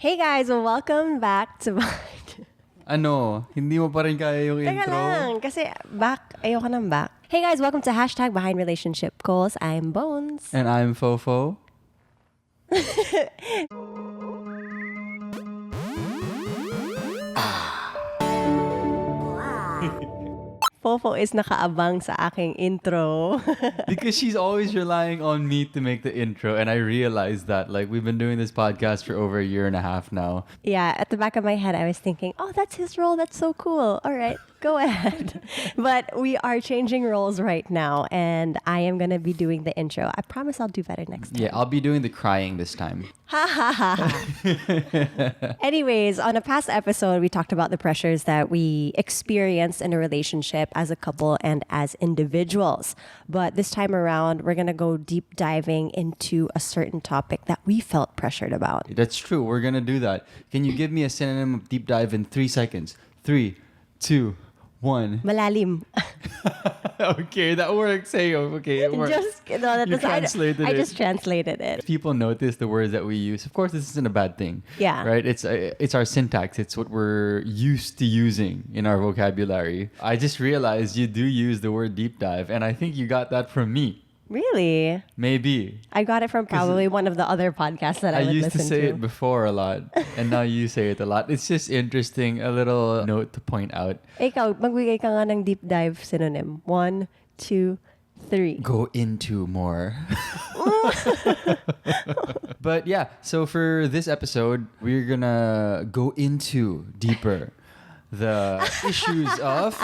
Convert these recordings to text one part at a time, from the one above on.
Hey guys, welcome back to Ano? Hindi mo pa rin kaya yung Teka intro? lang, kasi ayoko ng back. Hey guys, welcome to Behind Relationship Goals. I'm Bones. And I'm Fofo. Fofo is nakaabang sa aking intro. Because she's always relying on me to make the intro. And I realized that. We've been doing this podcast for over a year and a half now. Yeah, at the back of my head, I was thinking, oh, that's his role. That's so cool. All right, go ahead. But we are changing roles right now. And I am going to be doing the intro. I promise I'll do better next time. Yeah, I'll be doing the crying this time. Ha ha ha. Anyways, on a past episode, we talked about the pressures that we experience in a relationship as a couple and as individuals. But this time around, we're going to go deep diving into a certain topic that we felt pressured about. That's true. We're going to do that. Can you give me a synonym of deep dive in 3 seconds? 3, 2, 1. Malalim. Okay, that works. Hey, okay, it works. I just translated it. If people notice the words that we use, of course, this isn't a bad thing. Yeah. Right? It's our syntax. It's what we're used to using in our vocabulary. I just realized you do use the word deep dive, and I think you got that from me. Really? Maybe. I got it from probably one of the other podcasts that I would used listen to say it before a lot, and now you say it a lot. It's just interesting, a little note to point out. Ikaw, magbigay ka nga ng deep dive synonym. 1, 2, 3. Go into more. But yeah, so for this episode, we're gonna go into deeper the issues of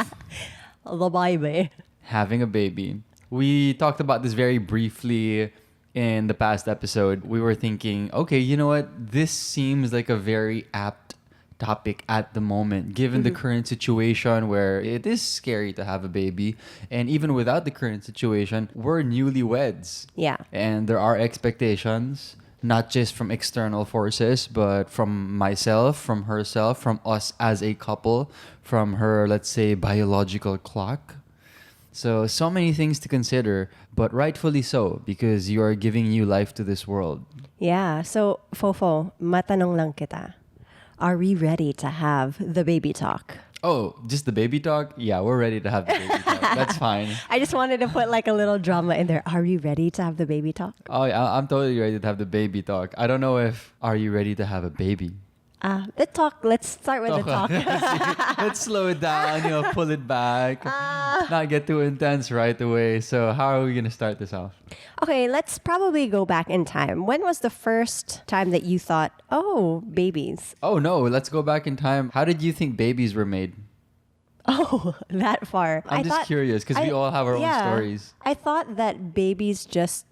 The baby. having a baby. We talked about this very briefly in the past episode. We were thinking, okay, you know what? This seems like a very apt topic at the moment, given the current situation where it is scary to have a baby. And even without the current situation, we're newlyweds. Yeah. And there are expectations, not just from external forces, but from myself, from herself, from us as a couple, from her, let's say, biological clock. So many things to consider, but rightfully so, because you are giving new life to this world. Yeah. So, Fofo, matanong lang kita. Are we ready to have the baby talk? Oh, just the baby talk? Yeah, we're ready to have the baby talk. That's fine. I just wanted to put like a little drama in there. Are we ready to have the baby talk? Oh, yeah, I'm totally ready to have the baby talk. I don't know if, are you ready to have a baby? Let's start with the talk. Let's slow it down, pull it back. Not get too intense right away. So how are we going to start this off? Okay, let's probably go back in time. When was the first time that you thought, oh, babies? Oh, no, let's go back in time. How did you think babies were made? Oh, that far. I'm just curious because we all have our own stories. I thought that babies just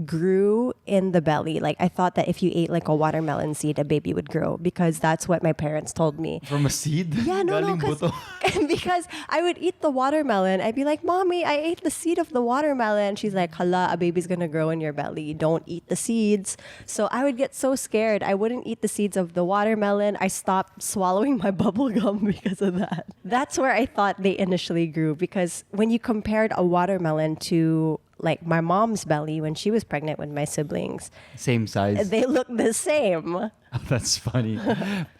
grew in the belly. Like I thought that if you ate like a watermelon seed, a baby would grow because that's what my parents told me. From a seed? Yeah, no, because I would eat the watermelon. I'd be like, Mommy, I ate the seed of the watermelon. She's like, Hala, a baby's gonna grow in your belly. Don't eat the seeds. So I would get so scared. I wouldn't eat the seeds of the watermelon. I stopped swallowing my bubble gum because of that. That's where I thought they initially grew, because when you compared a watermelon to like my mom's belly when she was pregnant with my siblings, same size. they look the same. Oh, that's funny.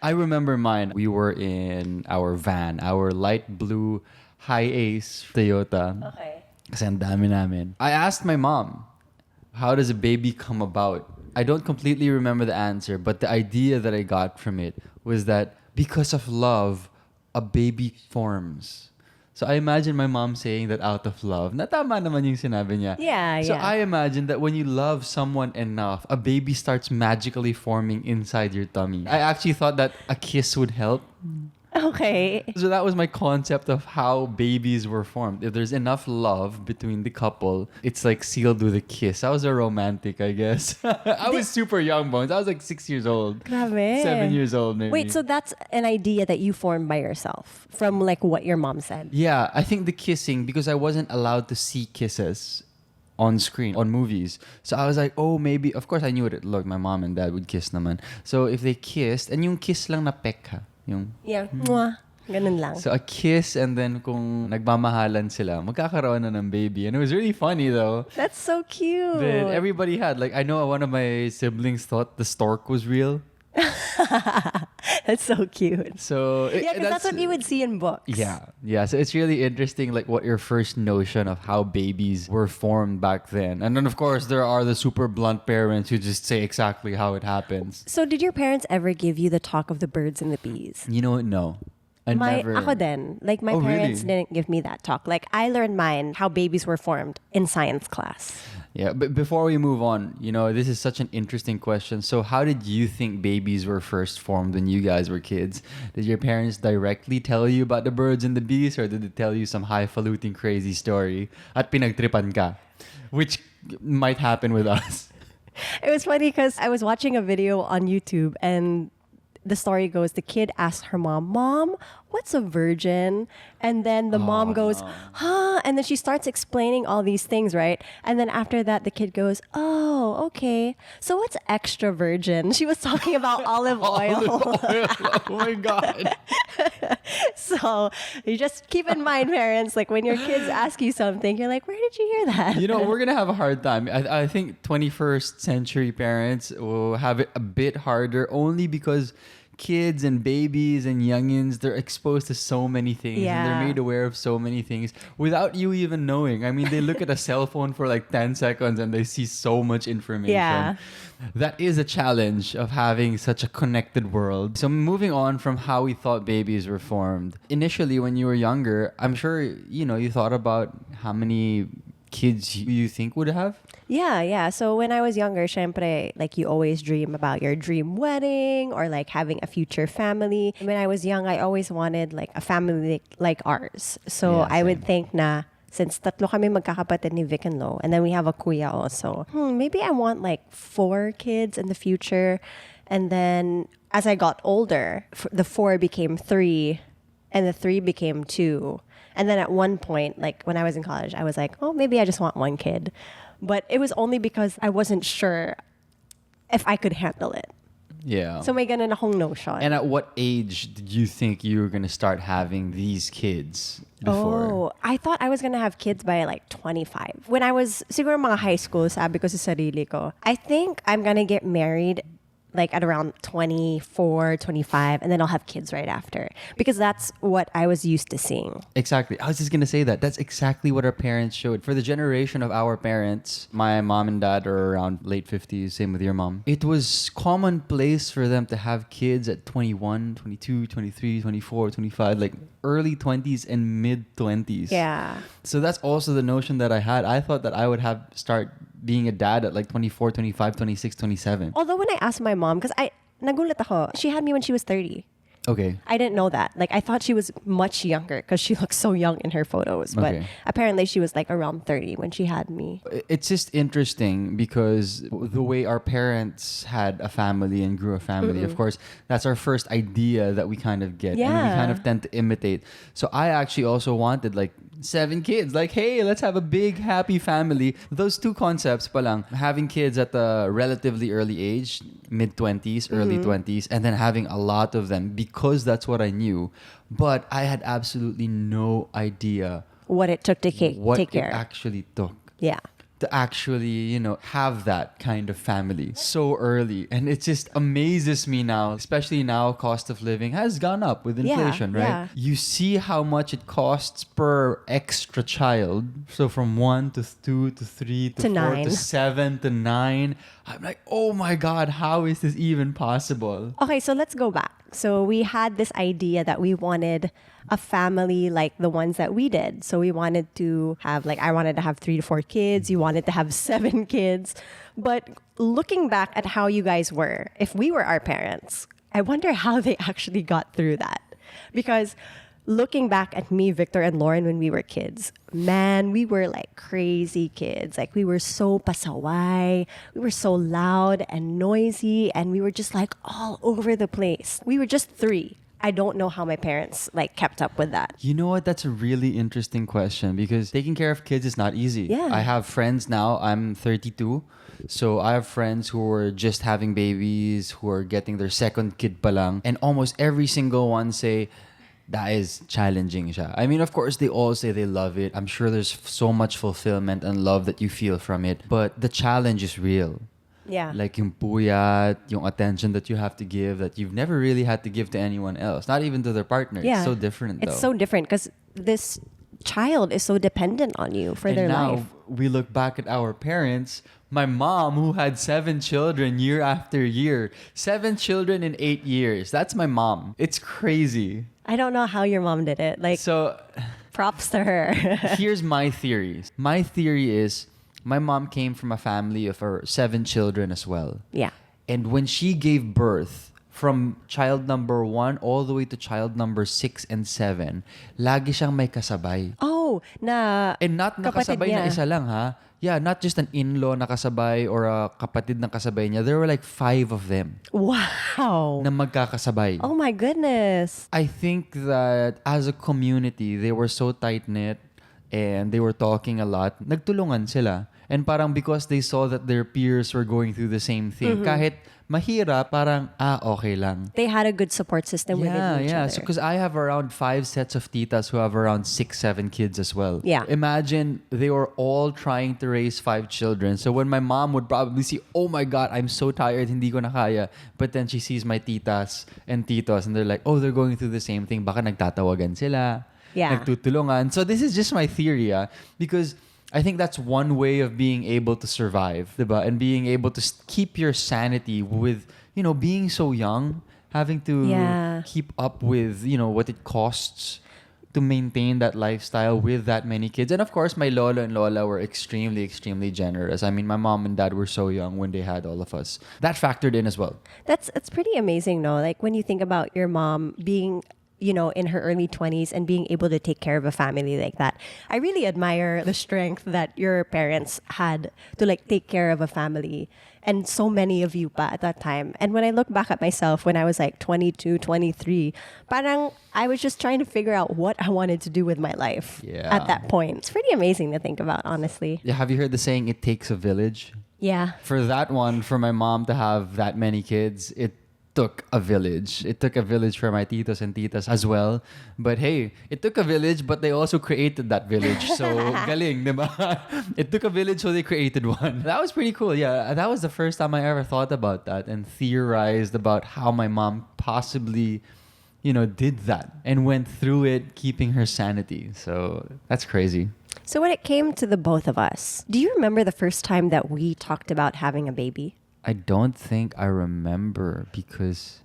I remember mine. We were in our van, our light blue Hi-Ace Toyota. Okay. Kasi ang dami namin. I asked my mom, how does a baby come about? I don't completely remember the answer, but the idea that I got from it was that because of love, a baby forms. So I imagine my mom saying that out of love. Natama naman yung sinabi niya. Yeah, so yeah. I imagine that when you love someone enough, a baby starts magically forming inside your tummy. I actually thought that a kiss would help. Okay. So that was my concept of how babies were formed. If there's enough love between the couple, it's like sealed with a kiss. I was a romantic, I guess. I was super young, Bones. I was like 6 years old. Grabe. 7 years old, maybe. Wait, so that's an idea that you formed by yourself from like what your mom said? Yeah, I think the kissing, because I wasn't allowed to see kisses on screen, on movies. So I was like, oh, maybe, of course I knew it. Look, my mom and dad would kiss naman. So if they kissed, and yung kiss lang na pekha. Yeah. Mwah. Ganun lang. So a kiss, and then kung nagmamahalan sila, magkakaroon na ng baby. And it was really funny though. That's so cute. That everybody had. Like, I know one of my siblings thought the stork was real. That's so cute. So Yeah, because that's what you would see in books. yeah. So it's really interesting, like what your first notion of how babies were formed back then, and then of course there are the super blunt parents who just say exactly how it happens. So did your parents ever give you the talk of the birds and the bees? You know what? No, I My never. ako din. Like my Oh, parents really? didn't give me that talk. Like I learned mine how babies were formed in science class. Yeah, but before we move on, this is such an interesting question. So, how did you think babies were first formed when you guys were kids? Did your parents directly tell you about the birds and the bees, or did they tell you some highfalutin crazy story at pinagtripan ka? Which might happen with us. It was funny because I was watching a video on YouTube and the story goes, the kid asked her mom, "Mom, what's a virgin?" And then the mom goes, no. "Huh?" And then she starts explaining all these things, right? And then after that, the kid goes, "Oh, okay. So what's extra virgin?" She was talking about olive oil. Oh my God. So you just keep in mind, parents, like when your kids ask you something, you're like, where did you hear that? We're going to have a hard time. I think 21st century parents will have it a bit harder only because kids and babies and youngins, they're exposed to so many things and Yeah. they're made aware of so many things without you even knowing. I mean, they look at a cell phone for like 10 seconds and they see so much information. Yeah. That is a challenge of having such a connected world. So moving on from how we thought babies were formed. Initially, when you were younger, I'm sure, you thought about how many kids you think would have. Yeah. So when I was younger, syempre, like you always dream about your dream wedding or like having a future family. When I was young, I always wanted like a family like ours. So Yeah, I would same. think na, since tatlo kami magkakapatid ni Vic and Lo, and then we have a kuya also, maybe I want like 4 kids in the future. And then as I got older, the 4 became 3 and the 3 became 2. And then at one point, like when I was in college, I was like, oh, maybe I just want 1 kid. But it was only because I wasn't sure if I could handle it. Yeah. So may ganun akong notion. And at what age did you think you were going to start having these kids before? Oh, I thought I was gonna have kids by like 25. When I was siguro mga high school, sabi ko sa sarili ko, I think I'm gonna get married like at around 24, 25, and then I'll have kids right after. Because that's what I was used to seeing. Exactly. I was just going to say that. That's exactly what our parents showed. For the generation of our parents, my mom and dad are around late 50s, same with your mom. It was commonplace for them to have kids at 21, 22, 23, 24, 25, like early 20s and mid 20s. Yeah. So that's also the notion that I had. I thought that I would start being a dad at like 24, 25, 26, 27. Although when I asked my mom, because nagulat ako, she had me when she was 30. Okay. I didn't know that. Like I thought she was much younger because she looks so young in her photos. But Okay. apparently she was like around 30 when she had me. It's just interesting because the way our parents had a family and grew a family, of course, that's our first idea that we kind of get. And we Yeah. kind of tend to imitate. So I actually also wanted like 7 kids. Like, hey, let's have a big, happy family. Those 2 concepts pa lang. Having kids at a relatively early age, mid-20s, early 20s, and then having a lot of them because that's what I knew. But I had absolutely no idea What it took to what take it care. actually took Yeah. to actually, have that kind of family so early. And it just amazes me now, especially now cost of living has gone up with inflation, right? yeah. You see how much it costs per extra child. So from 1 to 2 to 3 to, To 4 9. to 7 to 9. I'm like, oh my God, how is this even possible? Okay, so let's go back. So we had this idea that we wanted a family like the ones that we did. So we wanted to have I wanted to have 3 to 4 kids. You wanted to have 7 kids. But looking back at how you guys were, if we were our parents, I wonder how they actually got through that. Because looking back at me, Victor, and Lauren when we were kids, man, we were like crazy kids. Like we were so pasaway, we were so loud and noisy, and we were just like all over the place. We were just 3. I don't know how my parents kept up with that. You know what? That's a really interesting question because taking care of kids is not easy. Yeah. I have friends now. I'm 32. So I have friends who are just having babies, who are getting their second kid pa lang. And almost every single one say, that is challenging siya. I mean, of course, they all say they love it. I'm sure there's so much fulfillment and love that you feel from it. But the challenge is real. Yeah. Like yung puyat, yung attention that you have to give that you've never really had to give to anyone else, not even to their partner. Yeah. It's so different though. It's so different because this child is so dependent on you for their now life. we look back at our parents. My mom, who had 7 children year after year, 7 children in 8 years. That's my mom. It's crazy. I don't know how your mom did it. Like, So props to her. here's my theories. My theory is my mom came from a family of her 7 children as well. Yeah. And when she gave birth, from child number 1 all the way to child number 6 and 7, lagi siyang may kasabay. Oh, na And not kapatid nakasabay na niya. isa lang, ha? Yeah, not just an in-law nakasabay or a kapatid na kasabay niya. There were like 5 of them Wow. na magkakasabay. Oh my goodness. I think that as a community, they were so tight-knit and they were talking a lot. Nagtulungan sila. And parang because they saw that their peers were going through the same thing, kahit mahirap, parang, okay lang. They had a good support system within each Yeah. other. So, because I have around 5 sets of titas who have around 6, 7 kids as well. Yeah. Imagine they were all trying to raise 5 children. So when my mom would probably see, oh my God, I'm so tired, hindi ko na kaya. But then she sees my titas and titos and they're like, oh, they're going through the same thing. Baka nagtatawagan sila. Yeah. Nagtutulungan. So this is just my theory, because I think that's one way of being able to survive, diba? And being able to keep your sanity with, being so young, having to keep up with, what it costs to maintain that lifestyle with that many kids. And of course, my lolo and lola were extremely, extremely generous. I mean, my mom and dad were so young when they had all of us. That factored in as well. It's pretty amazing, no? Like when you think about your mom being in her early 20s and being able to take care of a family like that. I really admire the strength that your parents had to like take care of a family, and so many of you pa at that time. And when I look back at myself when I was like 22, 23, parang I was just trying to figure out what I wanted to do with my life at that point. It's pretty amazing to think about, honestly. Yeah, have you heard the saying, it takes a village? Yeah. For that one, for my mom to have that many kids, it took a village. It took a village for my titos and titas as well. But hey, it took a village, but they also created that village. So, galing, diba? It took a village, so they created one. That was pretty cool. Yeah, that was the first time I ever thought about that and theorized about how my mom possibly, did that and went through it, keeping her sanity. So, that's crazy. So when it came to the both of us, do you remember the first time that we talked about having a baby? I don't think I remember because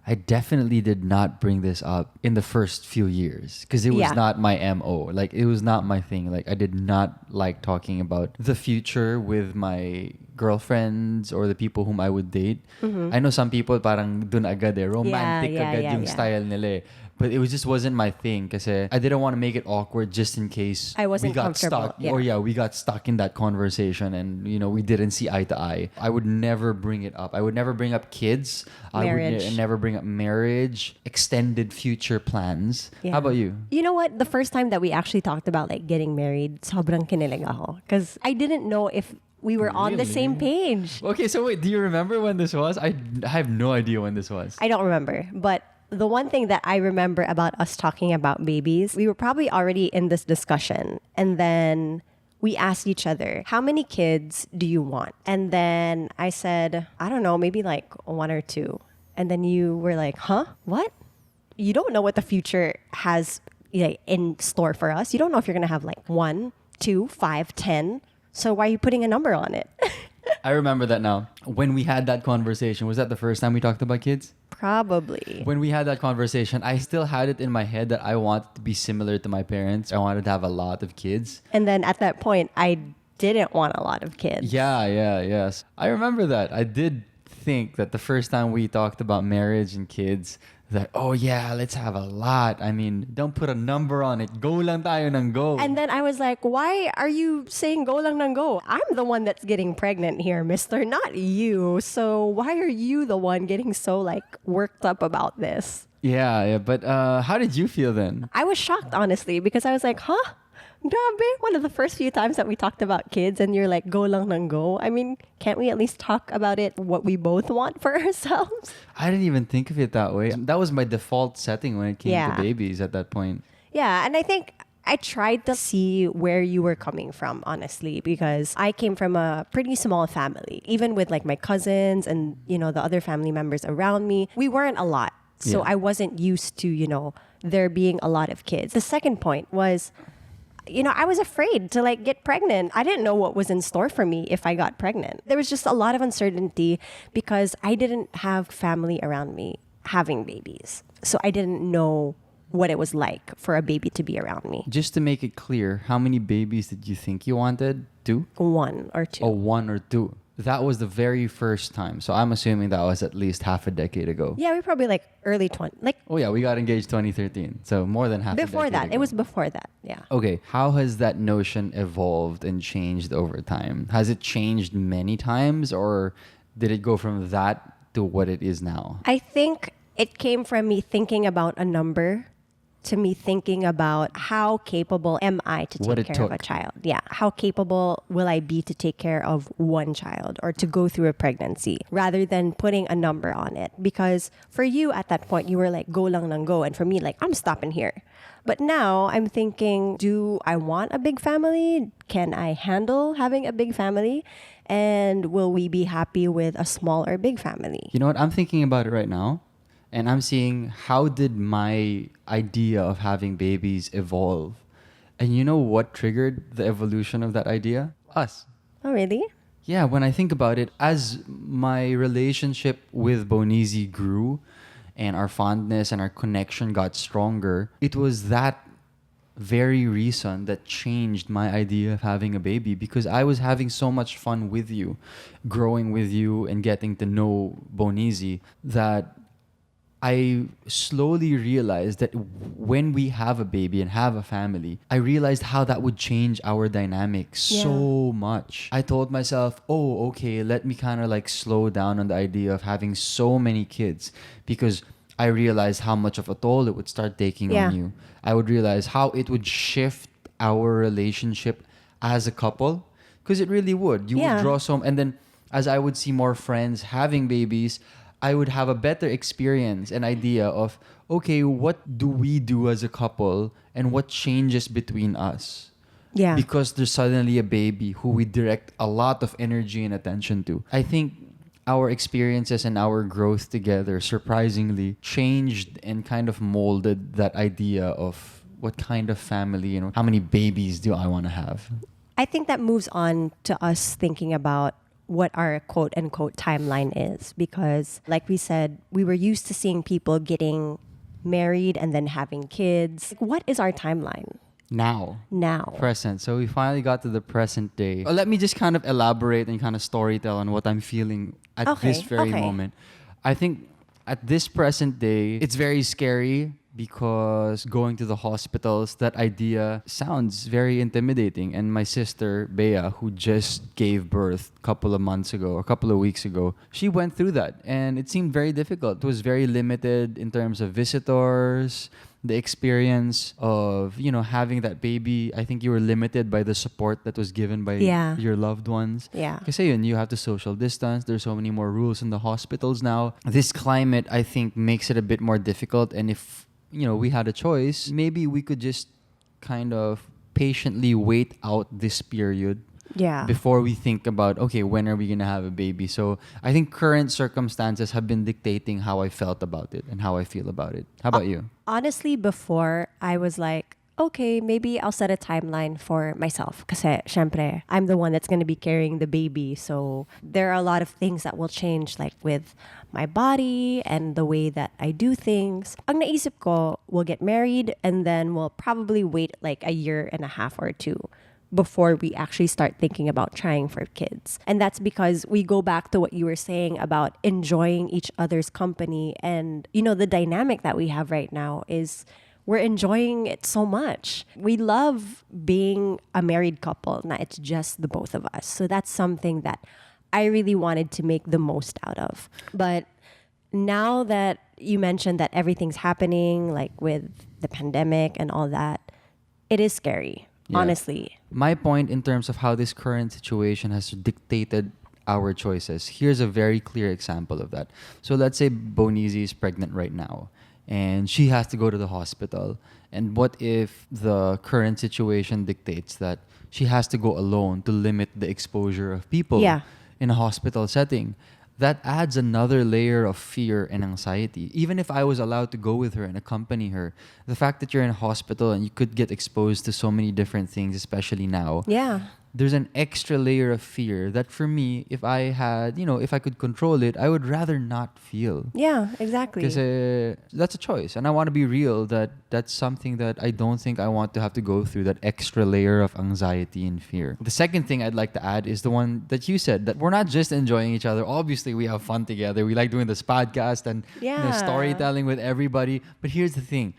I definitely did not bring this up in the first few years because it was not my MO. Like, it was not my thing. Like, I did not like talking about the future with my girlfriends or the people whom I would date. I know some people parang dun agad romantic agad yung style nila eh. But it just wasn't my thing kasi I didn't want to make it awkward just in case I wasn't we got comfortable. stuck. Or we got stuck in that conversation and, we didn't see eye to eye. I would never bring it up. I would never bring up kids. Marriage. I would never bring up marriage, extended future plans. Yeah. How about you? You know what? The first time that we actually talked about like getting married, sobrang kinilig ako. Because I didn't know if we were on the same page. Okay, so wait, do you remember when this was? I have no idea when this was. I don't remember. But the one thing that I remember about us talking about babies, we were probably already in this discussion. And then we asked each other, how many kids do you want? And then I said, I don't know, maybe like 1 or 2. And then you were like, huh? What? You don't know what the future has in store for us. You don't know if you're going to have like 1, 2, 5, 10. So why are you putting a number on it? I remember that now. When we had that conversation, was that the first time we talked about kids? Probably. When we had that conversation, I still had it in my head that I wanted to be similar to my parents. I wanted to have a lot of kids. And then at that point, I didn't want a lot of kids. Yes. I remember that. I did think that the first time we talked about marriage and kids, that, oh yeah, let's have a lot. I mean, don't put a number on it. Go lang tayo ng go. And then I was like, why are you saying go lang ng go? I'm the one that's getting pregnant here, mister, not you. So why are you the one getting so like worked up about this? Yeah. But how did you feel then? I was shocked, honestly, because I was like, huh? Grabe, one of the first few times that we talked about kids and you're like, go lang ng go. I mean, can't we at least talk about it, what we both want for ourselves? I didn't even think of it that way. That was my default setting when it came to babies at that point. Yeah, and I think I tried to see where you were coming from, honestly, because I came from a pretty small family. Even with like my cousins and, the other family members around me, we weren't a lot. So Yeah. I wasn't used to, there being a lot of kids. The second point was, I was afraid to like get pregnant. I didn't know what was in store for me if I got pregnant. There was just a lot of uncertainty because I didn't have family around me having babies. So I didn't know what it was like for a baby to be around me. Just to make it clear, how many babies did you think you wanted? 2? One or two. Oh, 1 or 2. That was the very first time. So I'm assuming that was at least half a decade ago. Yeah, we probably like early 20, like Oh yeah, we got engaged 2013. So more than half a before decade that. ago. It was before that. Yeah. Okay, how has that notion evolved and changed over time? Has it changed many times, or did it go from that to what it is now? I think it came from me thinking about a number to me thinking about how capable am I to What take it care of a took. child. Yeah. How capable will I be to take care of one child or to go through a pregnancy rather than putting a number on it? Because for you at that point, you were like, go lang nang go. And for me, like, I'm stopping here. But now I'm thinking, do I want a big family? Can I handle having a big family? And will we be happy with a small or big family? You know what? I'm thinking about it right now, and I'm seeing how did my idea of having babies evolve. And you know what triggered the evolution of that idea? Us. Oh, really? Yeah, when I think about it, as my relationship with Bonizi grew and our fondness and our connection got stronger, it was that very reason that changed my idea of having a baby, because I was having so much fun with you, growing with you and getting to know Bonizi, that I slowly realized that when we have a baby and have a family, I realized how that would change our dynamic so much. I told myself, oh, okay, let me kind of like slow down on the idea of having so many kids, because I realized how much of a toll it would start taking Yeah. on you. I would realize how it would shift our relationship as a couple, because it really would. You Yeah. would draw some, and then as I would see more friends having babies, I would have a better experience, an idea of, okay, what do we do as a couple and what changes between us? Yeah. Because there's suddenly a baby who we direct a lot of energy and attention to. I think our experiences and our growth together surprisingly changed and kind of molded that idea of what kind of family, how many babies do I want to have? I think that moves on to us thinking about what our quote unquote timeline is, because like we said, we were used to seeing people getting married and then having kids. Like, what is our timeline Now. now? Present. So we finally got to the present day. Let me just kind of elaborate and kind of storytell on what I'm feeling at this very moment. I think at this present day, it's very scary because going to the hospitals, that idea sounds very intimidating. And my sister, Bea, who just gave birth a couple of weeks ago, she went through that. And it seemed very difficult. It was very limited in terms of visitors, the experience of, having that baby. I think you were limited by the support that was given by your loved ones. Yeah. Kasi yun, you have to social distance. There's so many more rules in the hospitals now. This climate, I think, makes it a bit more difficult. And if, we had a choice, maybe we could just kind of patiently wait out this period Yeah. before we think about, okay, when are we going to have a baby? So I think current circumstances have been dictating how I felt about it and how I feel about it. How about you? Honestly, before I was like, okay, maybe I'll set a timeline for myself. Kasi, syempre, I'm the one that's going to be carrying the baby. So there are a lot of things that will change, like with my body and the way that I do things. Ang naisip ko, we'll get married and then we'll probably wait like a year and a half or two before we actually start thinking about trying for kids. And that's because we go back to what you were saying about enjoying each other's company. And, the dynamic that we have right now is we're enjoying it so much. We love being a married couple. Now it's just the both of us. So that's something that I really wanted to make the most out of. But now that you mentioned that everything's happening, like with the pandemic and all that, it is scary. Yeah. Honestly. My point in terms of how this current situation has dictated our choices, here's a very clear example of that. So let's say Bonizi is pregnant right now. and she has to go to the hospital. And what if the current situation dictates that she has to go alone to limit the exposure of people Yeah. in a hospital setting? That adds another layer of fear and anxiety. Even if I was allowed to go with her and accompany her, the fact that you're in a hospital and you could get exposed to so many different things, especially now, Yeah. there's an extra layer of fear that for me, if I had, if I could control it, I would rather not feel. Yeah, exactly. Because that's a choice. And I want to be real that that's something that I don't think I want to have to go through, that extra layer of anxiety and fear. The second thing I'd like to add is the one that you said, that we're not just enjoying each other. Obviously, we have fun together. We like doing this podcast and Yeah. storytelling with everybody. But here's the thing.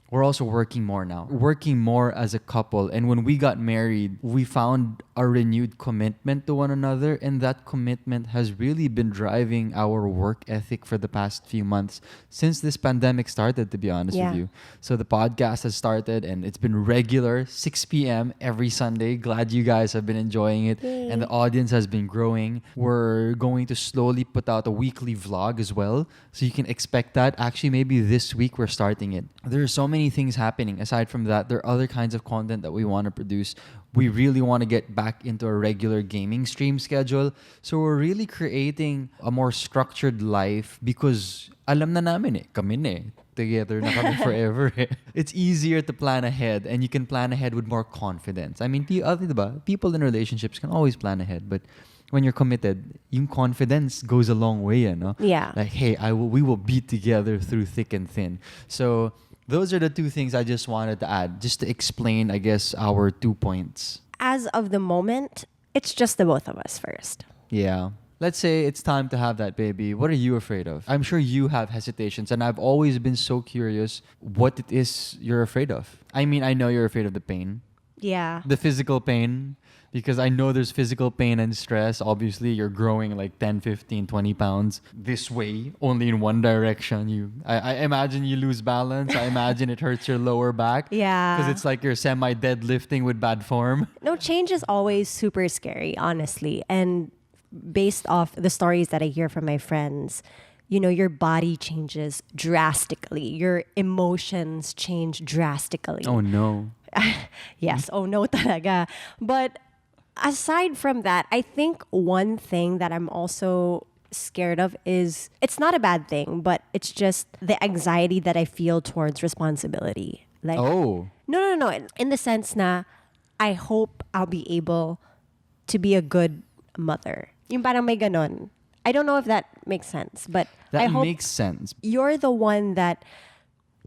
We're also working more now. Working more as a couple. And when we got married, we found a renewed commitment to one another. And that commitment has really been driving our work ethic for the past few months since this pandemic started, to be honest Yeah. with you. So the podcast has started and it's been regular, 6 p.m. every Sunday. Glad you guys have been enjoying it. Yay. And the audience has been growing. We're going to slowly put out a weekly vlog as well. So you can expect that. Actually, maybe this week we're starting it. There are so many things happening. Aside from that, there are other kinds of content that we want to produce. We really want to get back into a regular gaming stream schedule. So we're really creating a more structured life because alam na namin kami na together na kami forever. It's easier to plan ahead and you can plan ahead with more confidence. I mean, diba? People in relationships can always plan ahead, but when you're committed, yung confidence goes a long way, no? Yeah. Like, hey, we will be together through thick and thin. So those are the two things I just wanted to add, just to explain, I guess, our 2 points. As of the moment, it's just the both of us first. Yeah. Let's say it's time to have that baby. What are you afraid of? I'm sure you have hesitations, and I've always been so curious what it is you're afraid of. I mean, I know you're afraid of the pain, Yeah. the physical pain, because I know there's physical pain and stress. Obviously, you're growing like 10, 15, 20 pounds this way, only in one direction. I imagine you lose balance. I imagine it hurts your lower back. Yeah. Because it's like you're semi-deadlifting with bad form. No, change is always super scary, honestly. And based off the stories that I hear from my friends, your body changes drastically. Your emotions change drastically. Oh, no. Yes. Oh, no talaga. But aside from that, I think one thing that I'm also scared of is, it's not a bad thing, but it's just the anxiety that I feel towards responsibility. Like, Oh. No. In the sense na, I hope I'll be able to be a good mother. Yung parang may ganon. I don't know if that makes sense, but I That hope makes sense. you're the one that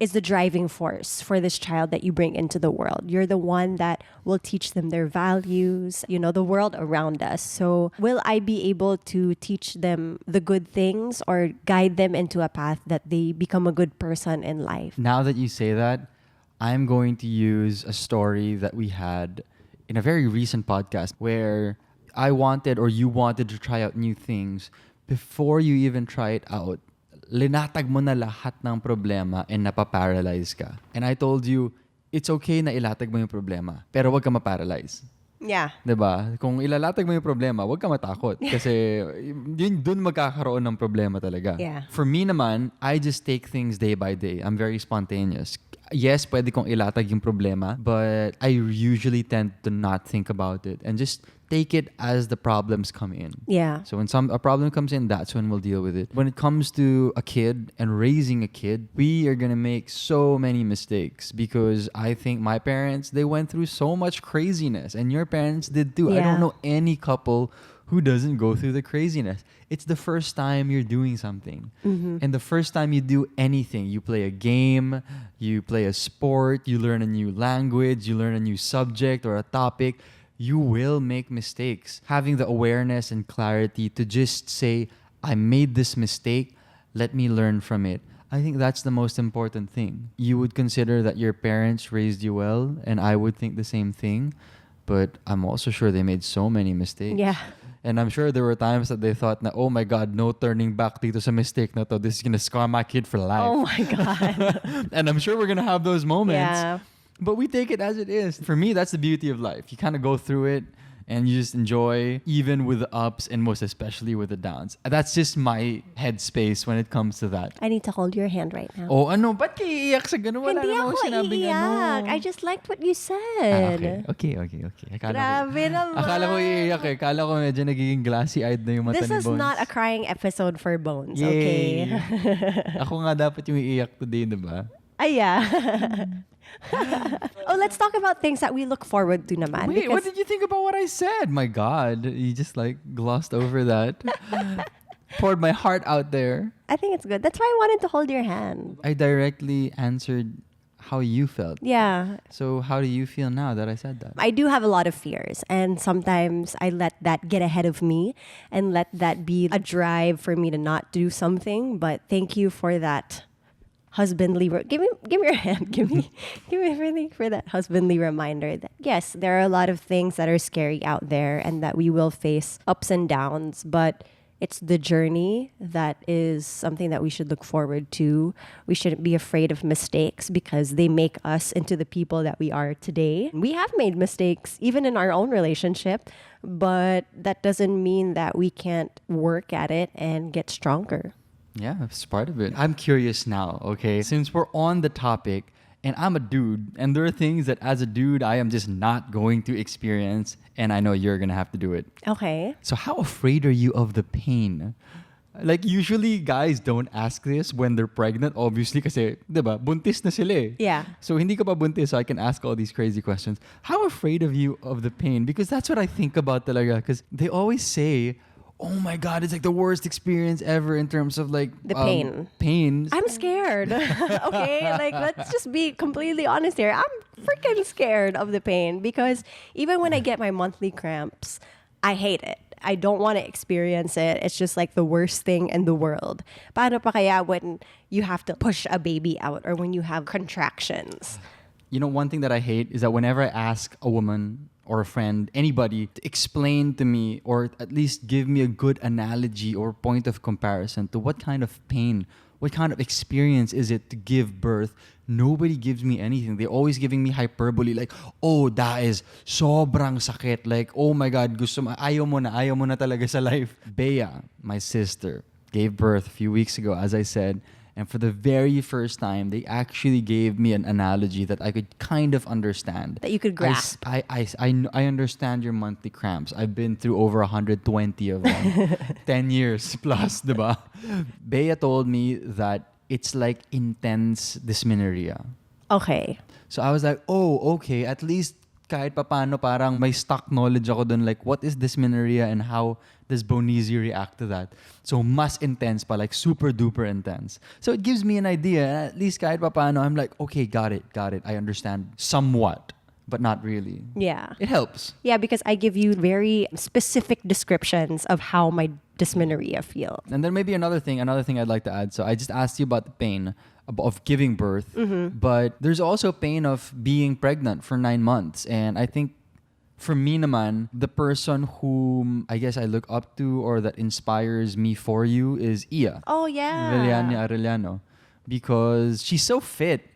is the driving force for this child that you bring into the world. You're the one that will teach them their values, the world around us. So will I be able to teach them the good things or guide them into a path that they become a good person in life? Now that you say that, I'm going to use a story that we had in a very recent podcast where I wanted, or you wanted, to try out new things. Before you even try it out, linatag mo na lahat ng problema and napaparalyze ka. And I told you, it's okay na ilatag mo yung problema, pero wag ka maparalyze. Yeah. Diba? Kung ilalatag mo yung problema, wag ka matakot. Kasi dun magkakaroon ng problema talaga. Yeah. For me naman, I just take things day by day. I'm very spontaneous. Yes, pwede kong ilatag yung problema, but I usually tend to not think about it and just take it as the problems come in. Yeah. So when a problem comes in, that's when we'll deal with it. When it comes to a kid and raising a kid, we are gonna make so many mistakes because I think my parents, they went through so much craziness, and your parents did too. I Yeah. don't know any couple who doesn't go through the craziness. It's the first time you're doing something. And the first time you do anything, you play a game, you play a sport, you learn a new language, you learn a new subject or a topic, you will make mistakes. Having the awareness and clarity to just say, I made this mistake, let me learn from it. I think that's the most important thing. You would consider that your parents raised you well, and I would think the same thing, but I'm also sure they made so many mistakes. Yeah. And I'm sure there were times that they thought na, oh my God, no turning back dito sa mistake na to. This is gonna scar my kid for life. Oh my God. And I'm sure we're gonna have those moments. Yeah. But we take it as it is. For me, that's the beauty of life. You kind of go through it and you just enjoy even with the ups and most especially with the downs. That's just my headspace when it comes to that. I need to hold your hand right now. Oh, ano? Ba't kayo iiyak sa ganun? Wala Hindi namang ako sinabing iiyak. ano. I just liked what you said. Okay. Grabe naman. Akala ko iiyak eh. Akala ko medyo nagiging glassy-eyed na yung mata This ni is Bones. not a crying episode for Bones, Yay. okay? Ako nga dapat yung iiyak today, diba? Yeah. Oh, let's talk about things that we look forward to naman. Wait, what did you think about what I said? My God, you just like glossed over that. Poured my heart out there. I think it's good. That's why I wanted to hold your hand. I directly answered how you felt. Yeah. So how do you feel now that I said that? I do have a lot of fears, and sometimes I let that get ahead of me and let that be a drive for me to not do something. But thank you for that husbandly give me your hand. Give me everything for that husbandly reminder that yes, there are a lot of things that are scary out there and that we will face ups and downs, but it's the journey that is something that we should look forward to. We shouldn't be afraid of mistakes because they make us into the people that we are today. We have made mistakes even in our own relationship, but that doesn't mean that we can't work at it and get stronger. Yeah, it's part of it. I'm curious now, okay? Since we're on the topic, and I'm a dude, and there are things that as a dude, I am just not going to experience, and I know you're gonna have to do it. Okay. So how afraid are you of the pain? Like, usually guys don't ask this when they're pregnant, obviously, kasi, diba, buntis na sila eh. Yeah. So hindi ka pa buntis, so I can ask all these crazy questions. How afraid of you of the pain? Because that's what I think about talaga. Because they always say, oh my God, it's like the worst experience ever in terms of like The pain. Pain. I'm scared. Okay? Like, let's just be completely honest here. I'm freaking scared of the pain because even when I get my monthly cramps, I hate it. I don't want to experience it. It's just like the worst thing in the world. Paano pa kaya when you have to push a baby out or when you have contractions? You know, one thing that I hate is that whenever I ask a woman or a friend, anybody, to explain to me or at least give me a good analogy or point of comparison to what kind of pain, what kind of experience is it to give birth, nobody gives me anything. They're always giving me hyperbole like, oh, that is sobrang sakit. Like, oh my God, ayaw mo na talaga sa life. Bea, my sister, gave birth a few weeks ago, as I said. And for the very first time, they actually gave me an analogy that I could kind of understand. That you could grasp. I understand your monthly cramps. I've been through over 120 of them. 10 years plus, diba? Bea told me that it's like intense dysmenorrhea. Okay. So I was like, oh, okay. At least kahit papano parang may stock knowledge ako dun. Like, what is dysmenorrhea and how does Bonizi react to that? So, mas intense pa, like super duper intense. So, it gives me an idea. And at least kahit papano, I'm like, okay, got it. I understand somewhat, but not really. Yeah. It helps. Yeah, because I give you very specific descriptions of how my dysmenorrhea feels. And then maybe another thing I'd like to add. So, I just asked you about the pain of giving birth, but there's also pain of being pregnant for 9 months. And I think for me naman, the person whom I guess I look up to or that inspires me for you is Iya. Oh, yeah. Villania Arellano. Because she's so fit.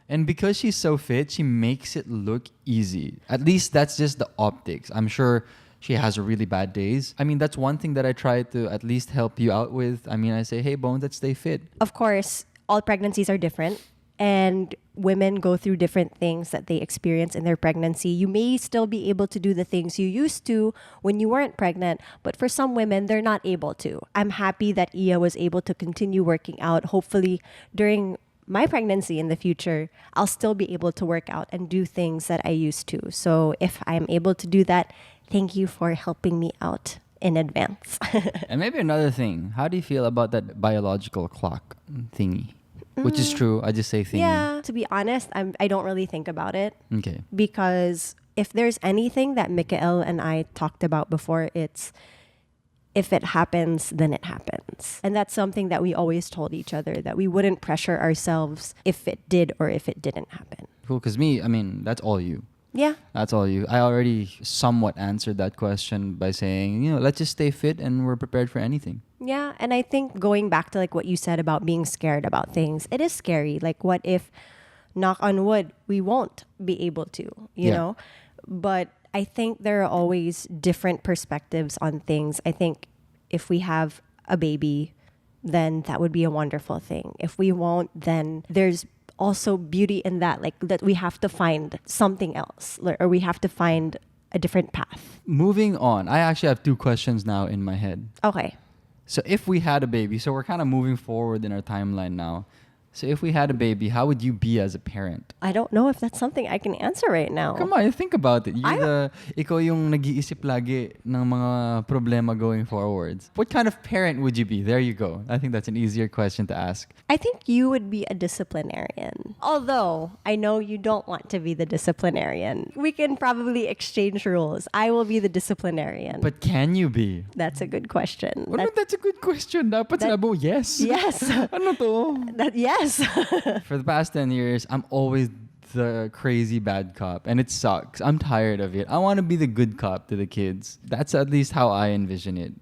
And because she's so fit, she makes it look easy. At least that's just the optics. I'm sure she has really bad days. I mean, that's one thing that I try to at least help you out with. I mean, I say, hey, Bones, let's stay fit. Of course, all pregnancies are different. And women go through different things that they experience in their pregnancy. You may still be able to do the things you used to when you weren't pregnant, but for some women, they're not able to. I'm happy that Iya was able to continue working out. Hopefully, during my pregnancy in the future, I'll still be able to work out and do things that I used to. So if I'm able to do that, thank you for helping me out in advance. And maybe another thing. How do you feel about that biological clock thingy? Which is true. I just say thingy. Yeah, to be honest, I don't really think about it. Okay. Because if there's anything that Mikael and I talked about before, it's if it happens, then it happens. And that's something that we always told each other, that we wouldn't pressure ourselves if it did or if it didn't happen. Cool. Because me, I mean, that's all you. Yeah. That's all you. I already somewhat answered that question by saying, let's just stay fit and we're prepared for anything. Yeah. And I think going back to like what you said about being scared about things, it is scary. Like what if, knock on wood, we won't be able to, you know? But I think there are always different perspectives on things. I think if we have a baby, then that would be a wonderful thing. If we won't, then there's also beauty in that, like that we have to find something else, or we have to find a different path. Moving on, I actually have two questions now in my head. Okay. So if we had a baby, so we're kind of moving forward in our timeline now. So if we had a baby, how would you be as a parent? I don't know if that's something I can answer right now. Come on, think about it. Ikaw yung nag-iisip lagi ng mga problema going forwards. What kind of parent would you be? There you go. I think that's an easier question to ask. I think you would be a disciplinarian. Although I know you don't want to be the disciplinarian. We can probably exchange roles. I will be the disciplinarian. But can you be? That's a good question. That's a good question. Dapat sinabi mo, yes. Yes. Ano to? Yes. For the past 10 years, I'm always the crazy bad cop, and it sucks. I'm tired of it. I want to be the good cop to the kids. That's at least how I envision it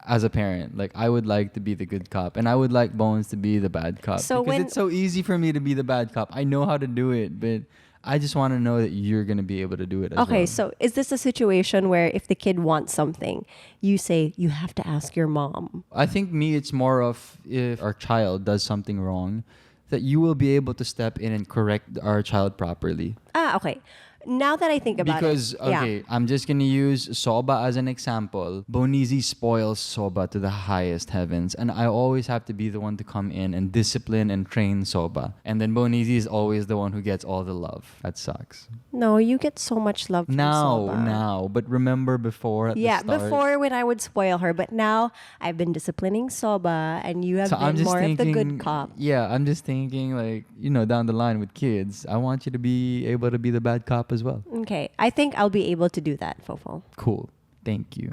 as a parent. Like, I would like to be the good cop, and I would like Bones to be the bad cop. So because it's so easy for me to be the bad cop. I know how to do it, but I just want to know that you're going to be able to do it as well. Okay, so is this a situation where if the kid wants something, you say, you have to ask your mom? I think it's more of if our child does something wrong, that you will be able to step in and correct our child properly. Okay. Now that I think about because, it. okay, I'm just going to use Soba as an example. Bonizi spoils Soba to the highest heavens. And I always have to be the one to come in and discipline and train Soba. And then Bonizi is always the one who gets all the love. That sucks. No, you get so much love from Soba. Now. But remember before at the start? Before when I would spoil her. But now I've been disciplining Soba and you have been more of the good cop. Yeah, I'm just thinking like, down the line with kids, I want you to be able to be the bad cop as well. Okay. I think I'll be able to do that, Fofo. Cool. Thank you.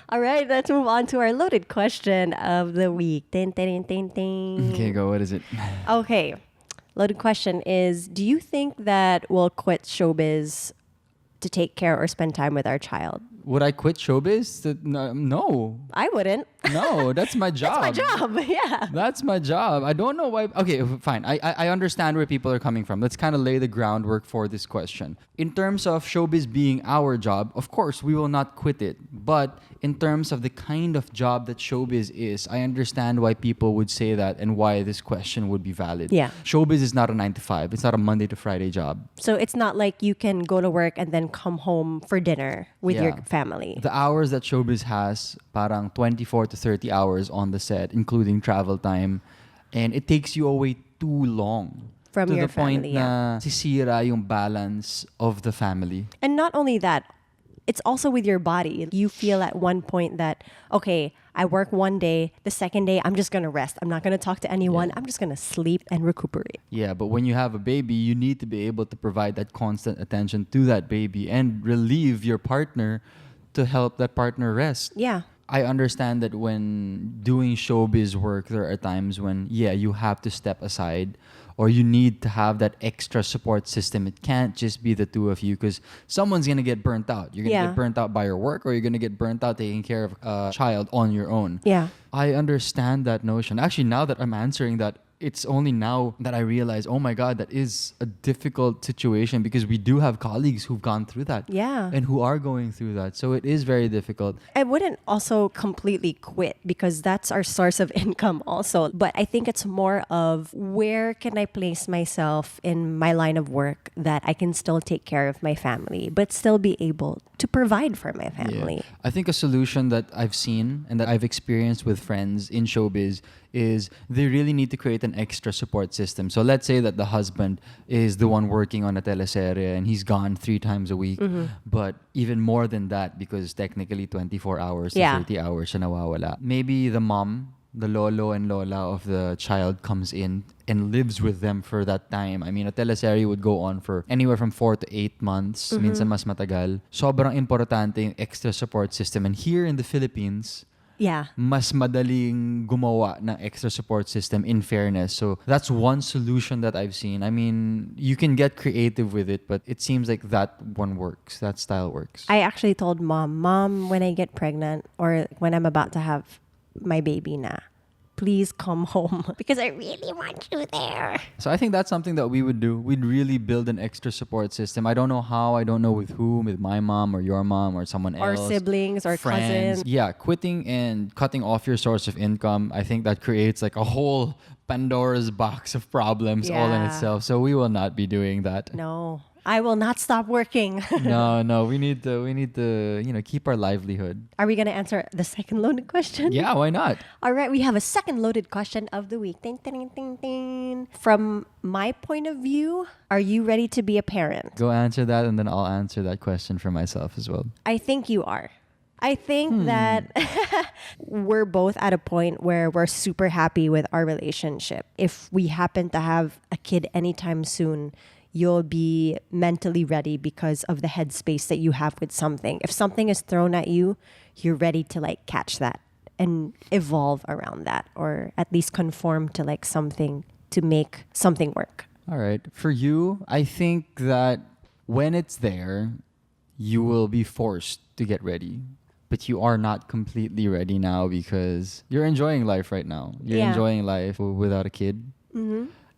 All right, let's move on to our loaded question of the week. Ding, ding, ding, ding. Okay, go. What is it? Okay. Loaded question is, do you think that we'll quit showbiz to take care or spend time with our child? Would I quit showbiz? No. I wouldn't. No, that's my job. That's my job, yeah. That's my job. I don't know why. Okay, fine. I understand where people are coming from. Let's kind of lay the groundwork for this question. In terms of showbiz being our job, of course, we will not quit it. But in terms of the kind of job that showbiz is, I understand why people would say that and why this question would be valid. Yeah. Showbiz is not a 9 to 5. It's not a Monday to Friday job. So it's not like you can go to work and then come home for dinner with your family. The hours that showbiz has, parang 24 to 30 hours on the set, including travel time. And it takes you away too long. From your family, to the point na sisira yung balance of the family. And not only that, it's also with your body. You feel at one point that, okay, I work one day, the second day, I'm just going to rest. I'm not going to talk to anyone. Yeah. I'm just going to sleep and recuperate. Yeah, but when you have a baby, you need to be able to provide that constant attention to that baby and relieve your partner to help that partner rest. Yeah. I understand that when doing showbiz work, there are times when, you have to step aside or you need to have that extra support system. It can't just be the two of you because someone's going to get burnt out. You're going to get burnt out by your work or you're going to get burnt out taking care of a child on your own. Yeah. I understand that notion. Actually, now that I'm answering that, it's only now that I realize, oh my God, that is a difficult situation because we do have colleagues who've gone through that. Yeah. And who are going through that. So it is very difficult. I wouldn't also completely quit because that's our source of income also. But I think it's more of where can I place myself in my line of work that I can still take care of my family, but still be able to provide for my family. Yeah. I think a solution that I've seen and that I've experienced with friends in showbiz is they really need to create an extra support system. So let's say that the husband is the one working on a teleserye and he's gone 3 times a week. Mm-hmm. But even more than that, because technically 24 hours to 30 hours siya nawawala. Maybe the mom, the lolo and lola of the child comes in and lives with them for that time. I mean, a teleserye would go on for anywhere from 4 to 8 months. Mm-hmm. Minsan mas matagal. Sobrang importante yung extra support system. And here in the Philippines, mas madaling gumawa ng extra support system in fairness. So that's one solution that I've seen. I mean, you can get creative with it, but it seems like that one works. That style works. I actually told mom, when I get pregnant or when I'm about to have my baby na, please come home because I really want you there. So I think that's something that we would do. We'd really build an extra support system. I don't know how. I don't know with whom, with my mom or your mom or someone Or else. siblings or friends. cousins. Yeah, quitting and cutting off your source of income, I think that creates like a whole Pandora's box of problems all in Yeah. itself. So we will not be doing that. No, I will not stop working. No, we need to, keep our livelihood. Are we going to answer the second loaded question? Yeah, why not? All right, we have a second loaded question of the week. Ding, ding, ding, ding. From my point of view, are you ready to be a parent? Go answer that and then I'll answer that question for myself as well. I think you are. I think that we're both at a point where we're super happy with our relationship. If we happen to have a kid anytime soon, you'll be mentally ready because of the headspace that you have with something. If something is thrown at you, you're ready to like catch that and evolve around that, or at least conform to like something to make something work. All right. For you, I think that when it's there, you will be forced to get ready. But you are not completely ready now because you're enjoying life right now. You're Yeah. enjoying life without a kid.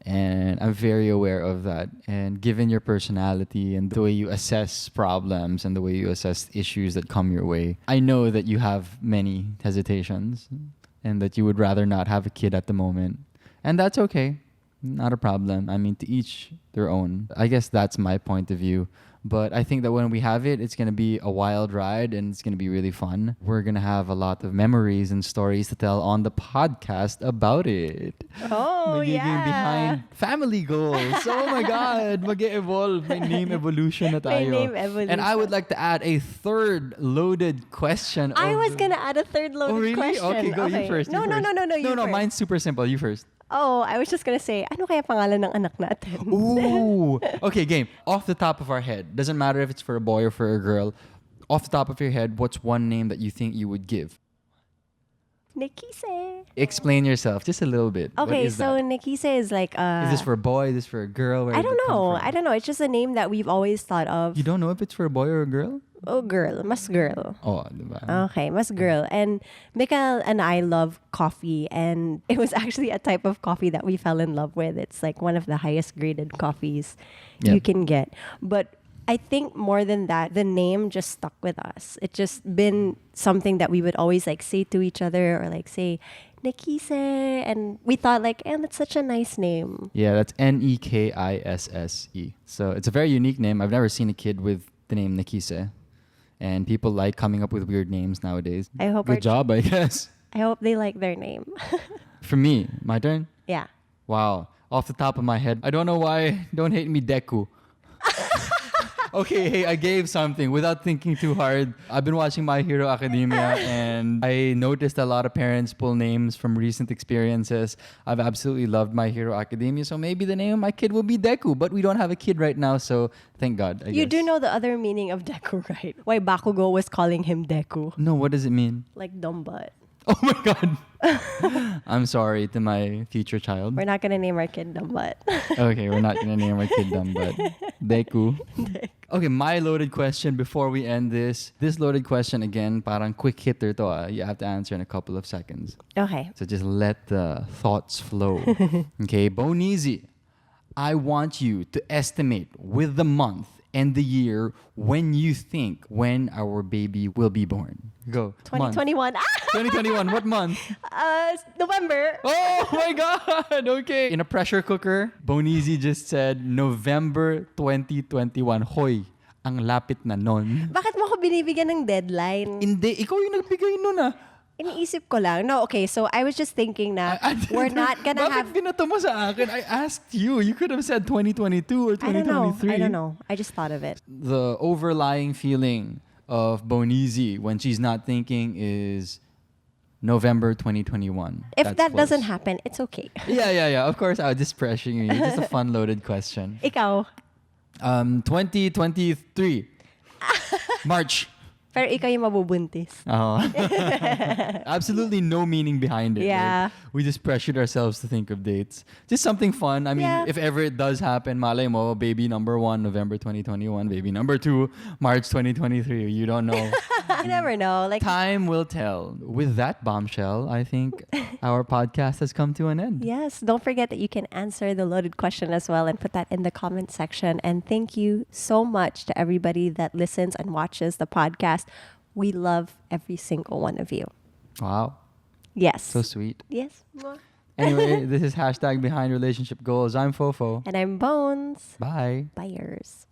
And I'm very aware of that. And given your personality and the way you assess problems and the way you assess issues that come your way, I know that you have many hesitations and that you would rather not have a kid at the moment. And that's okay. Not a problem. I mean, to each their own. I guess that's my point of view. But I think that when we have it, it's going to be a wild ride and it's going to be really fun. We're going to have a lot of memories and stories to tell on the podcast about it. Oh, Magiging behind family goals. Oh my God. Mag-evolve. May name evolution na tayo. May name evolution. And I would like to add a third loaded question. I of was the- going to add a third loaded Oh, really? question. Okay, go you first. No, you no, first. no, you No, first. mine's super simple. You first. Oh, I was just gonna say, ano kaya pangalan ng anak natin? Ooh. Okay, game. Off the top of our head. Doesn't matter if it's for a boy or for a girl. Off the top of your head, what's one name that you think you would give? Nikise. Explain yourself just a little bit. What Okay, is so that? Nikise is like Is this for a boy? Is this for a girl? Where I did don't it come know. from? I don't know. It's just a name that we've always thought of. You don't know if it's for a boy or a girl? Oh, girl. Mas girl. Oh, diba? Okay, mas girl. And Mikael and I love coffee, and it was actually a type of coffee that we fell in love with. It's like one of the highest graded coffees Yeah. you can get. But I think more than that, the name just stuck with us. It's just been something that we would always like say to each other or like say, Nikise. And we thought like, that's such a nice name. Yeah, that's Nekisse. So it's a very unique name. I've never seen a kid with the name Nikise. And people like coming up with weird names nowadays. I hope our Good job, I guess. I hope they like their name. For me, my turn? Yeah. Wow. Off the top of my head, I don't know why. Don't hate me, Deku. Okay, hey, I gave something without thinking too hard. I've been watching My Hero Academia and I noticed a lot of parents pull names from recent experiences. I've absolutely loved My Hero Academia, so maybe the name of my kid will be Deku, but we don't have a kid right now, so thank God, I You guess. do know the other meaning of Deku, right? Why Bakugo was calling him Deku. No, what does it mean? Like dumb butt. Oh my God. I'm sorry to my future child. We're not gonna name our kid dumb butt. Okay, we're not gonna name our kid dumb, but Deku. Okay, my loaded question before we end this. This loaded question again, parang quick hitter to. You have to answer in a couple of seconds. Okay. So just let the thoughts flow. Okay, Bonizi, I want you to estimate with the month and the year when you think when our baby will be born. Go. Month. 2021. 2021. What month? November. Oh my God! Okay. In a pressure cooker, Bonizi just said November 2021. Hoy, ang lapit na nun. Bakit mo ako binibigyan ng deadline? Hindi, ikaw yung nagbigay nun ah. Iniisip ko lang. No, okay. So I was just thinking na we're not gonna Bakit have... binato mo sa akin? I asked you. You could have said 2022 or 2023. I don't know. I just thought of it. The overlying feeling of Bonizi when she's not thinking is November 2021. If That's that close. doesn't happen, it's okay. Yeah. Of course, I was just pressuring you. Just a fun loaded question. Ikaw. 2023. March. Pero ikaw yung mabubuntis. Oh. Absolutely no meaning behind it. Yeah. Like, we just pressured ourselves to think of dates. Just something fun. I mean, Yeah. if ever it does happen, malay mo, baby number 1, November 2021. Baby number 2, March 2023. You don't know. You never know. Like, Time will tell. With that bombshell, I think our podcast has come to an end. yes, don't forget that you can answer the loaded question as well and put that in the comment section. And thank you so much to everybody that listens and watches the podcast. We love every single one of you. Wow. Yes. So sweet. Yes. Anyway, this is #BehindRelationshipGoals. I'm Fofo. And I'm Bones. Bye. Buyers.